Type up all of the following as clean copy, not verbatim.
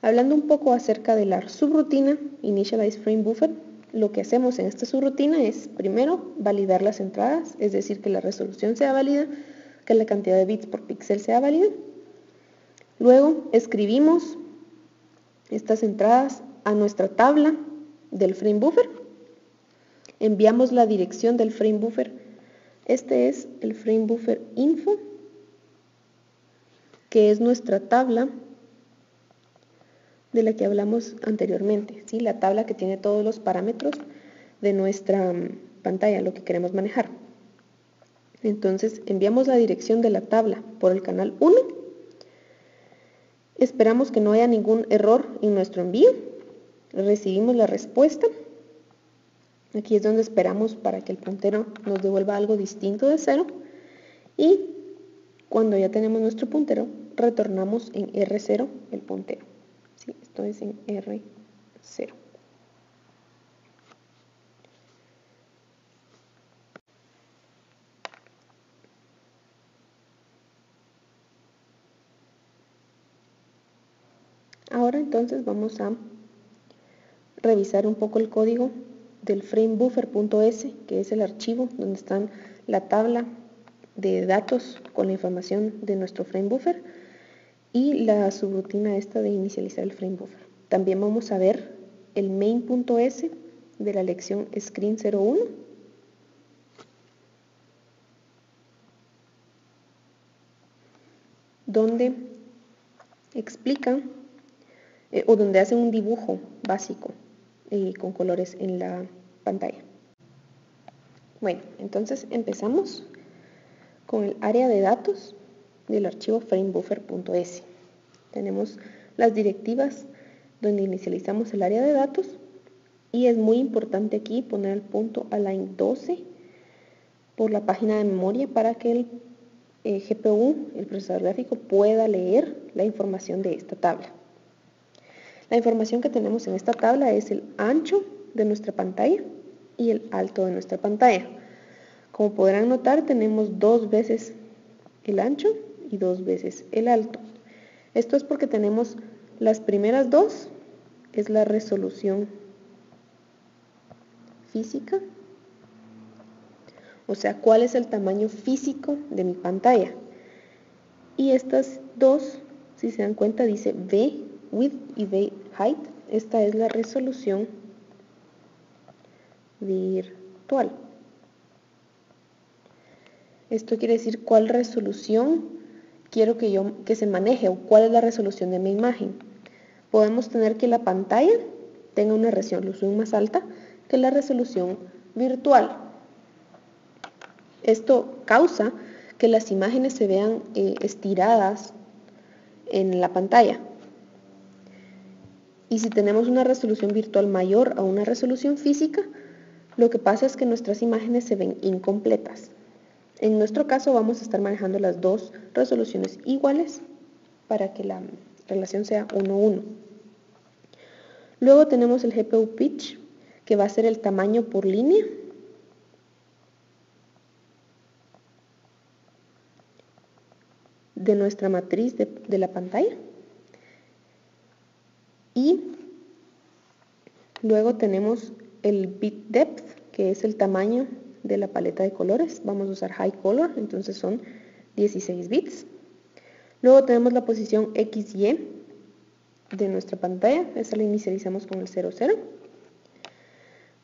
Hablando un poco acerca de la subrutina Initialize Frame Buffer, lo que hacemos en esta subrutina es primero validar las entradas, es decir, que la resolución sea válida, que la cantidad de bits por píxel sea válida. Luego escribimos estas entradas a nuestra tabla del frame buffer. Enviamos la dirección del frame buffer. Este es el frame buffer info, que es nuestra tabla de la que hablamos anteriormente, ¿sí? La tabla que tiene todos los parámetros de nuestra pantalla, lo que queremos manejar. Entonces enviamos la dirección de la tabla por el canal 1. Esperamos que no haya ningún error en nuestro envío. Recibimos la respuesta. Aquí es donde esperamos para que el puntero nos devuelva algo distinto de 0. Y cuando ya tenemos nuestro puntero, retornamos en R0 el puntero. ¿Sí? Esto es en R0. Ahora entonces vamos a revisar un poco el código del framebuffer.s, que es el archivo donde está la tabla de datos con la información de nuestro frame buffer y la subrutina esta de inicializar el frame buffer. También vamos a ver el main.s de la lección screen01, donde explica o donde hace un dibujo básico con colores en la pantalla. Bueno, entonces empezamos con el área de datos del archivo framebuffer.s. Tenemos las directivas donde inicializamos el área de datos y es muy importante aquí poner el punto a line 12 por la página de memoria para que el GPU, el procesador gráfico, pueda leer la información de esta tabla. La información que tenemos en esta tabla es el ancho de nuestra pantalla y el alto de nuestra pantalla. Como podrán notar, tenemos 2 veces el ancho y 2 veces el alto. Esto es porque tenemos las primeras 2, es la resolución física, o sea, cuál es el tamaño físico de mi pantalla. Y estas 2, si se dan cuenta, dice V width y V height. Esta es la resolución virtual. Esto quiere decir cuál resolución quiero que se maneje o cuál es la resolución de mi imagen. Podemos tener que la pantalla tenga una resolución más alta que la resolución virtual. Esto causa que las imágenes se vean estiradas en la pantalla. Y si tenemos una resolución virtual mayor a una resolución física, lo que pasa es que nuestras imágenes se ven incompletas. En nuestro caso vamos a estar manejando las 2 resoluciones iguales para que la relación sea 1:1. Luego tenemos el GPU pitch, que va a ser el tamaño por línea. De nuestra matriz de la pantalla. Y luego tenemos el bit depth, que es el tamaño de la paleta de colores. Vamos a usar high color, entonces son 16 bits. Luego tenemos la posición XY de nuestra pantalla, esa la inicializamos con el 00.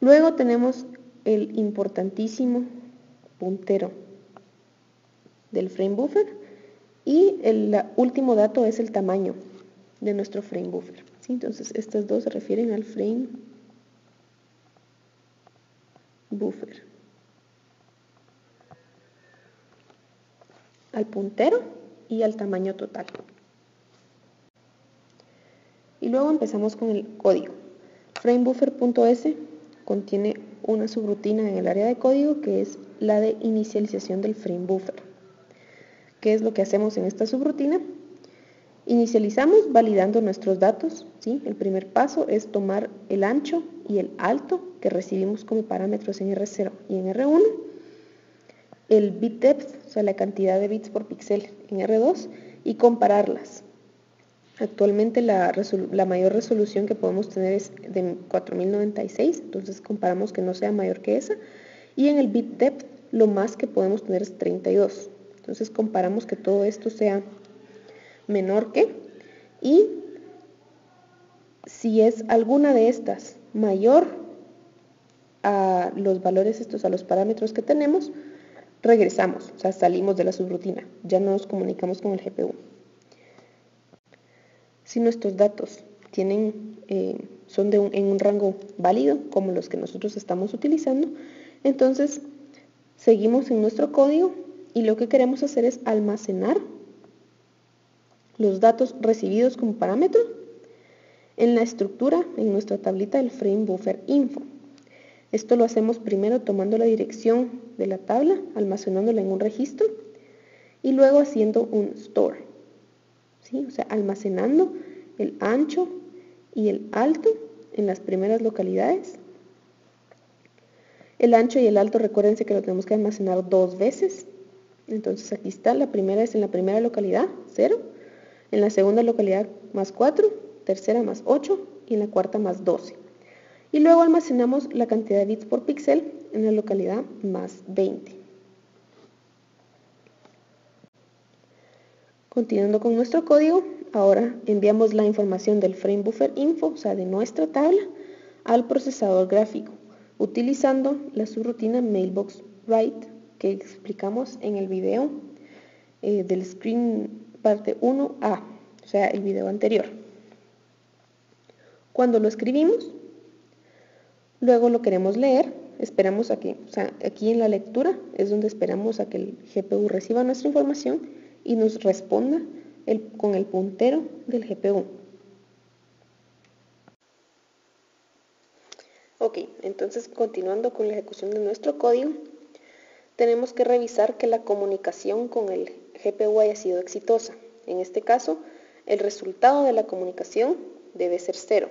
Luego tenemos el importantísimo puntero del frame buffer y el último dato es el tamaño de nuestro frame buffer. ¿Sí? Entonces estas dos se refieren al frame buffer, al puntero y al tamaño total. Y luego empezamos con el código. Framebuffer.s contiene una subrutina en el área de código que es la de inicialización del frame buffer. ¿Qué es lo que hacemos en esta subrutina? Inicializamos validando nuestros datos, ¿sí? El primer paso es tomar el ancho y el alto que recibimos como parámetros en R0 y en R1, el bit depth, o sea la cantidad de bits por píxel en R2 y compararlas. Actualmente la mayor resolución que podemos tener es de 4096, entonces comparamos que no sea mayor que esa. Y en el bit depth lo más que podemos tener es 32. Entonces comparamos que todo esto sea menor que, y si es alguna de estas mayor a los valores estos, a los parámetros que tenemos, regresamos, o sea, salimos de la subrutina, ya no nos comunicamos con el GPU. Si nuestros datos son en un rango válido, como los que nosotros estamos utilizando, entonces seguimos en nuestro código y lo que queremos hacer es almacenar los datos recibidos como parámetro en la estructura, en nuestra tablita del frame buffer info. Esto lo hacemos primero tomando la dirección de la tabla, almacenándola en un registro y luego haciendo un store, ¿sí? O sea, almacenando el ancho y el alto en las primeras localidades. El ancho y el alto, recuérdense que lo tenemos que almacenar 2 veces. Entonces aquí está, la primera es en la primera localidad, 0, en la segunda localidad más 4, tercera más 8 y en la cuarta más 12. Y luego almacenamos la cantidad de bits por píxel en la localidad más 20. Continuando con nuestro código, ahora enviamos la información del frame buffer info, o sea, de nuestra tabla, al procesador gráfico, utilizando la subrutina mailbox write que explicamos en el video del screen parte 1A, o sea, el video anterior. Cuando lo escribimos, luego lo queremos leer, esperamos a que, o sea, aquí en la lectura es donde esperamos a que el GPU reciba nuestra información y nos responda con el puntero del GPU. Ok, entonces continuando con la ejecución de nuestro código, tenemos que revisar que la comunicación con el GPU haya sido exitosa. En este caso, el resultado de la comunicación debe ser 0.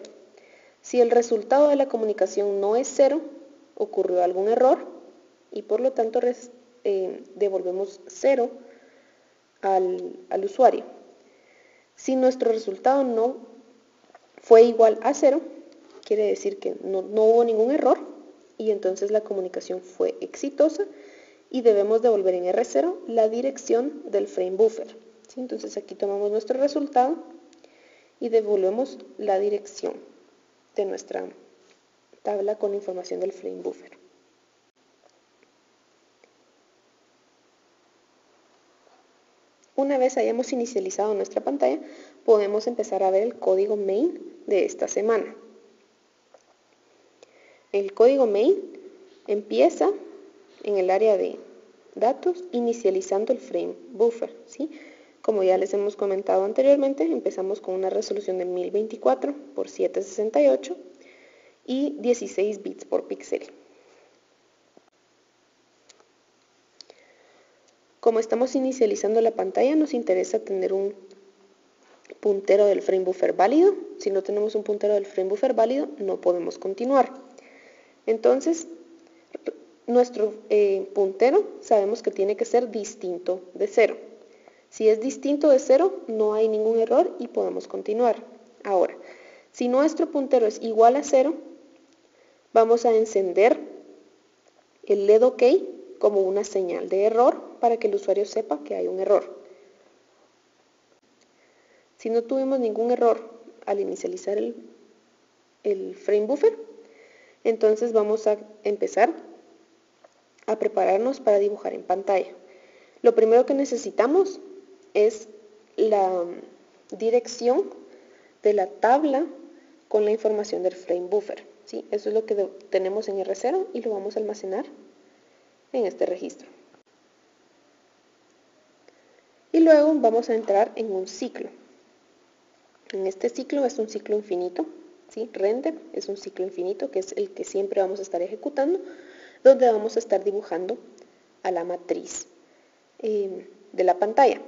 Si el resultado de la comunicación no es 0, ocurrió algún error y por lo tanto devolvemos 0 al usuario. Si nuestro resultado no fue igual a 0, quiere decir que no hubo ningún error y entonces la comunicación fue exitosa y debemos devolver en R0 la dirección del frame buffer. ¿Sí? Entonces aquí tomamos nuestro resultado y devolvemos la dirección de nuestra tabla con información del frame buffer. Una vez hayamos inicializado nuestra pantalla, podemos empezar a ver el código main de esta semana. El código main empieza en el área de datos, inicializando el frame buffer, ¿sí? Como ya les hemos comentado anteriormente, empezamos con una resolución de 1024 por 768 y 16 bits por píxel. Como estamos inicializando la pantalla, nos interesa tener un puntero del frame buffer válido. Si no tenemos un puntero del frame buffer válido, no podemos continuar. Entonces, nuestro puntero sabemos que tiene que ser distinto de 0. Si es distinto de 0, no hay ningún error y podemos continuar. Ahora, si nuestro puntero es igual a 0, vamos a encender el LED OK como una señal de error para que el usuario sepa que hay un error. Si no tuvimos ningún error al inicializar el frame buffer, entonces vamos a empezar a prepararnos para dibujar en pantalla. Lo primero que necesitamos es la dirección de la tabla con la información del frame buffer, ¿sí? Eso es lo que tenemos en R0 y lo vamos a almacenar en este registro. Y luego vamos a entrar en un ciclo. En este ciclo es un ciclo infinito, ¿sí? Render es un ciclo infinito que es el que siempre vamos a estar ejecutando, donde vamos a estar dibujando a la matriz de la pantalla.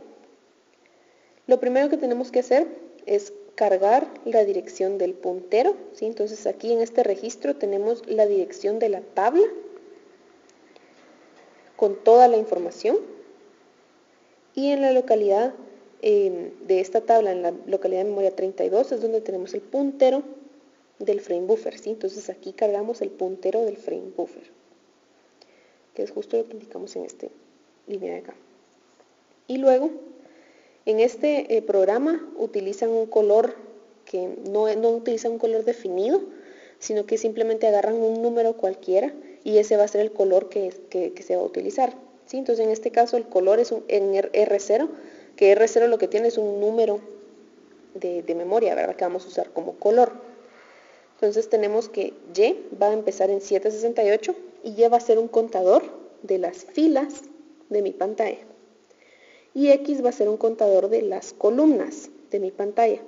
Lo primero que tenemos que hacer es cargar la dirección del puntero, ¿sí? Entonces aquí en este registro tenemos la dirección de la tabla con toda la información y en la localidad de esta tabla en la localidad de memoria 32 es donde tenemos el puntero del frame buffer, ¿sí? Entonces aquí cargamos el puntero del frame buffer, que es justo lo que indicamos en esta línea de acá. Y luego, en este programa utilizan un color que no utilizan un color definido, sino que simplemente agarran un número cualquiera y ese va a ser el color que se va a utilizar, ¿sí? Entonces en este caso el color es en R0, que R0 lo que tiene es un número de memoria, ¿verdad? Que vamos a usar como color. Entonces tenemos que Y va a empezar en 768 y Y va a ser un contador de las filas de mi pantalla. Y X va a ser un contador de las columnas de mi pantalla.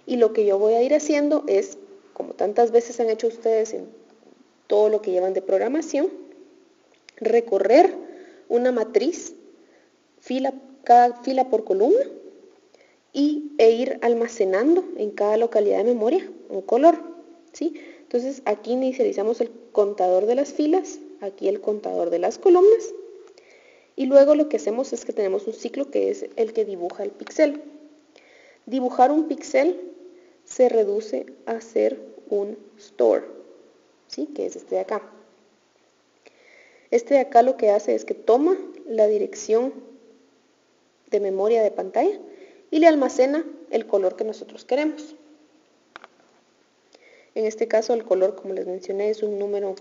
Y lo que yo voy a ir haciendo es, como tantas veces han hecho ustedes en todo lo que llevan de programación, recorrer una matriz, cada fila por columna, e ir almacenando en cada localidad de memoria un color, ¿sí? Entonces aquí inicializamos el contador de las filas, aquí el contador de las columnas, y luego lo que hacemos es que tenemos un ciclo que es el que dibuja el píxel. Dibujar un píxel se reduce a hacer un store, ¿sí? Que es este de acá. Este de acá lo que hace es que toma la dirección de memoria de pantalla y le almacena el color que nosotros queremos. En este caso el color, como les mencioné, es un número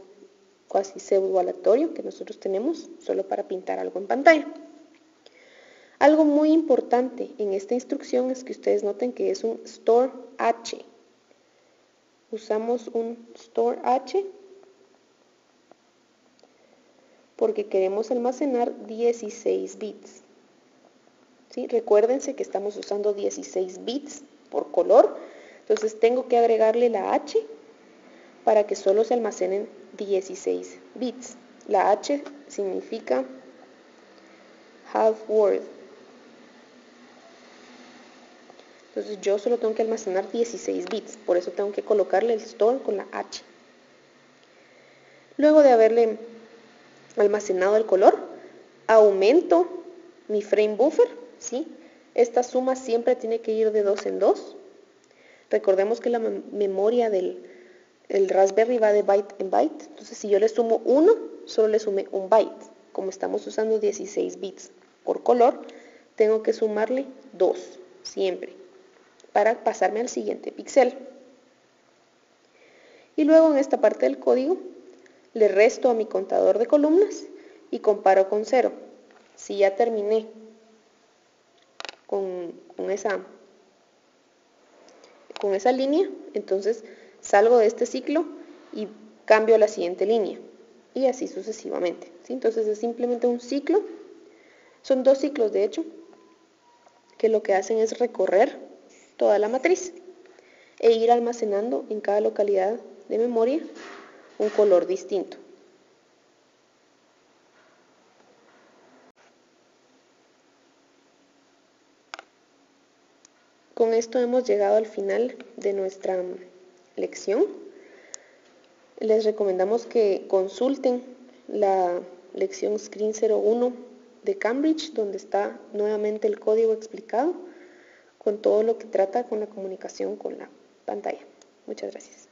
casi pseudo aleatorio que nosotros tenemos solo para pintar algo en pantalla. Algo muy importante en esta instrucción es que ustedes noten que es un store H. Usamos un store H porque queremos almacenar 16 bits. ¿Sí? Recuérdense que estamos usando 16 bits por color, entonces tengo que agregarle la H para que solo se almacenen 16 bits. La H significa half word. Entonces yo solo tengo que almacenar 16 bits, por eso tengo que colocarle el store con la H. Luego de haberle almacenado el color, aumento mi frame buffer, ¿sí? Esta suma siempre tiene que ir de 2 en 2. Recordemos que la memoria del Raspberry va de byte en byte, entonces si yo le sumo 1, solo le sumé un byte. Como estamos usando 16 bits por color, tengo que sumarle 2 siempre para pasarme al siguiente píxel. Y luego en esta parte del código le resto a mi contador de columnas y comparo con 0. Si ya terminé con esa línea, entonces salgo de este ciclo y cambio a la siguiente línea y así sucesivamente, ¿sí? Entonces es simplemente un ciclo, son dos ciclos de hecho, que lo que hacen es recorrer toda la matriz e ir almacenando en cada localidad de memoria un color distinto. Con esto hemos llegado al final de nuestra lección. Les recomendamos que consulten la lección Screen 01 de Cambridge, donde está nuevamente el código explicado con todo lo que trata con la comunicación con la pantalla. Muchas gracias.